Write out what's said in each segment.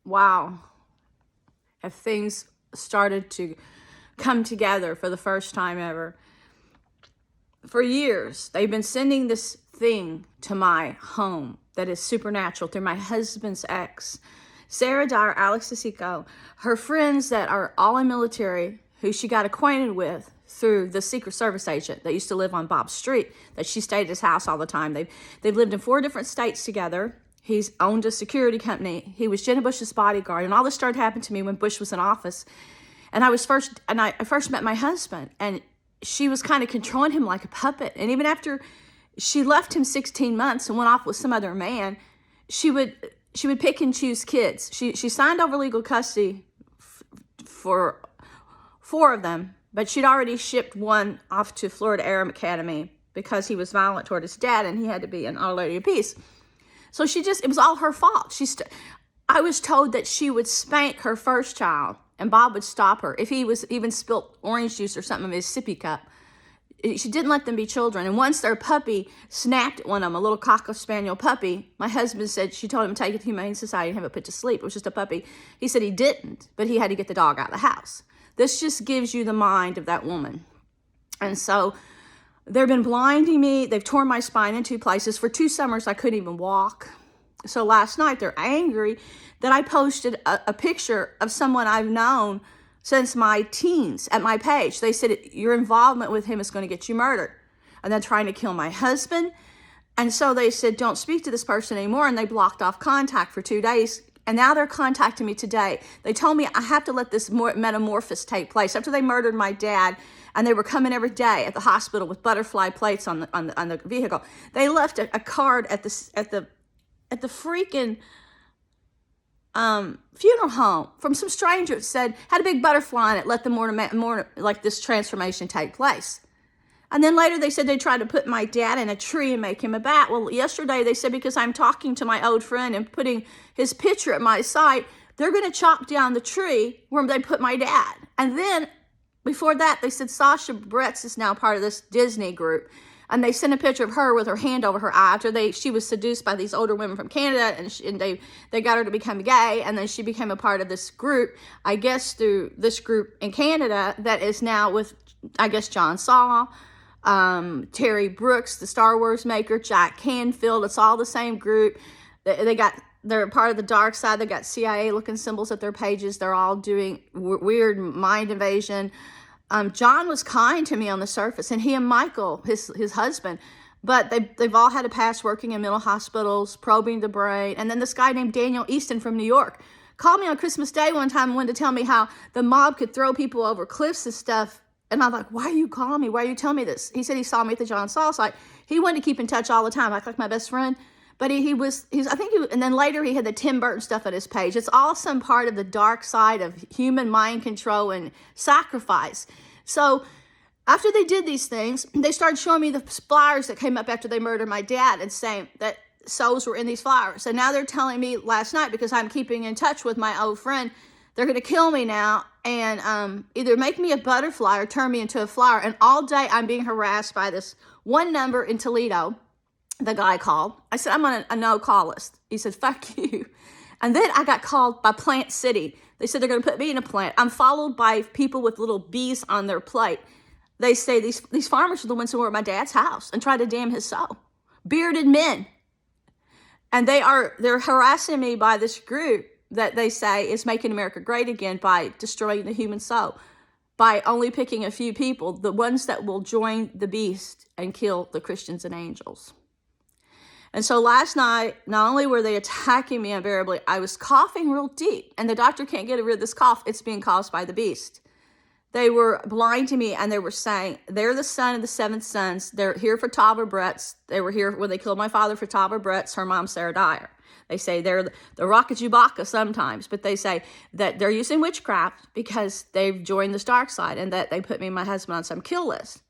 wow, have things started to come together for the first time ever. For years, they've been sending this thing to my home that is supernatural through my husband's ex, Sarah Dyer, Alex Desico, her friends that are all in military, who she got acquainted with through the Secret Service agent that used to live on Bob Street, that she stayed at his house all the time. They've lived in 4 different states together. He's owned a security company. He was Jenna Bush's bodyguard, and all this started happening to me when Bush was in office. And I first met my husband, and she was kind of controlling him like a puppet. And even after she left him 16 months and went off with some other man, she would pick and choose kids. She signed over legal custody for 4 of them, but she'd already shipped one off to Florida Air Academy because he was violent toward his dad and he had to be an Our Lady of Peace. So it was all her fault. I was told that she would spank her first child and Bob would stop her if he was even spilt orange juice or something in his sippy cup. She didn't let them be children. And once their puppy snapped at one of them, a little Cocker Spaniel puppy, my husband said she told him to take it to Humane Society and have it put to sleep. It was just a puppy. He said he didn't, but he had to get the dog out of the house. This just gives you the mind of that woman. And so they've been blinding me. They've torn my spine in 2 places. For 2 summers, I couldn't even walk. So last night, they're angry that I posted a picture of someone I've known since my teens at my page. They said, your involvement with him is going to get you murdered. And they're trying to kill my husband. And so they said, don't speak to this person anymore. And they blocked off contact for 2 days. And now they're contacting me today. They told me I have to let this metamorphosis take place. After they murdered my dad, and they were coming every day at the hospital with butterfly plates on the vehicle, they left a card at the freaking funeral home from some stranger that said, had a big butterfly on it, let the more like this transformation take place. And then later they said they tried to put my dad in a tree and make him a bat. Well, yesterday they said because I'm talking to my old friend and putting his picture at my site, they're going to chop down the tree where they put my dad. And then before that, they said Sasha Bretz is now part of this Disney group. And they sent a picture of her with her hand over her eye after she was seduced by these older women from Canada, and they got her to become gay, and then she became a part of this group, I guess through this group in Canada that is now with, I guess, John Saw, Terry Brooks, the Star Wars maker, Jack Canfield. It's all the same group. They're part of the dark side. They got CIA-looking symbols at their pages. They're all doing weird mind invasion. John was kind to me on the surface, and he and Michael, his husband, but they've all had a past working in mental hospitals, probing the brain. And then this guy named Daniel Easton from New York called me on Christmas Day one time and wanted to tell me how the mob could throw people over cliffs and stuff. And I'm like, why are you calling me? Why are you telling me this? He said he saw me at the John Saul site. He wanted to keep in touch all the time, like my best friend. But and then later he had the Tim Burton stuff at his page. It's all some part of the dark side of human mind control and sacrifice. So after they did these things, they started showing me the flyers that came up after they murdered my dad and saying that souls were in these flowers. And now they're telling me last night, because I'm keeping in touch with my old friend, they're going to kill me now and either make me a butterfly or turn me into a flower. And all day I'm being harassed by this one number in Toledo. The guy called. I said, I'm on a no-call list. He said, fuck you. And then I got called by Plant City. They said they're going to put me in a plant. I'm followed by people with little bees on their plate. They say these farmers are the ones who were at my dad's house and tried to damn his soul. Bearded men. And they're harassing me by this group that they say is making America great again by destroying the human soul, by only picking a few people, the ones that will join the beast and kill the Christians and angels. And so last night, not only were they attacking me unbearably, I was coughing real deep. And the doctor can't get rid of this cough. It's being caused by the beast. They were blinding me, and they were saying, they're the son of the 7 sons. They're here for Tava Bretz. They were here when they killed my father for Tava Bretz, her mom, Sarah Dyer. They say they're the Rockajubaka sometimes, but they say that they're using witchcraft because they've joined this dark side and that they put me and my husband on some kill list.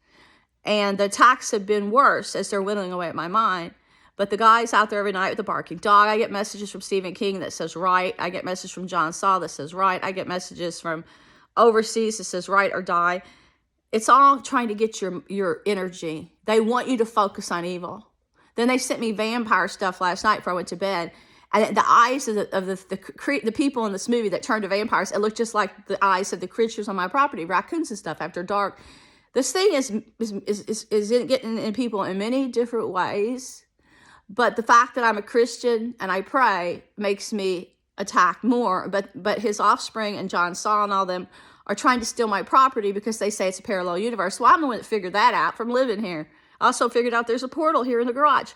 And the attacks have been worse as they're whittling away at my mind. But the guy's out there every night with a barking dog. I get messages from Stephen King that says right. I get messages from John Saul that says right. I get messages from overseas that says right or die. It's all trying to get your energy. They want you to focus on evil. Then they sent me vampire stuff last night before I went to bed. And the eyes of the people in this movie that turned to vampires, it looked just like the eyes of the creatures on my property, raccoons and stuff after dark. This thing is getting in people in many different ways. But the fact that I'm a Christian and I pray makes me attack more. But his offspring and John Saw and all them are trying to steal my property because they say it's a parallel universe. Well, I'm the one that figured that out from living here. I also figured out there's a portal here in the garage.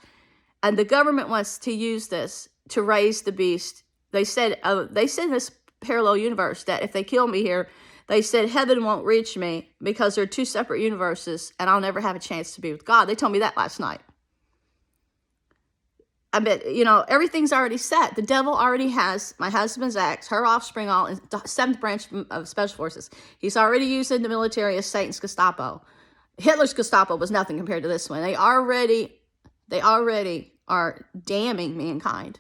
And the government wants to use this to raise the beast. They said in this parallel universe that if they kill me here, they said heaven won't reach me because they're two separate universes and I'll never have a chance to be with God. They told me that last night. I bet, everything's already set. The devil already has my husband's ex, her offspring, all in the 7th branch of Special Forces. He's already using the military as Satan's Gestapo. Hitler's Gestapo was nothing compared to this one. They already are damning mankind.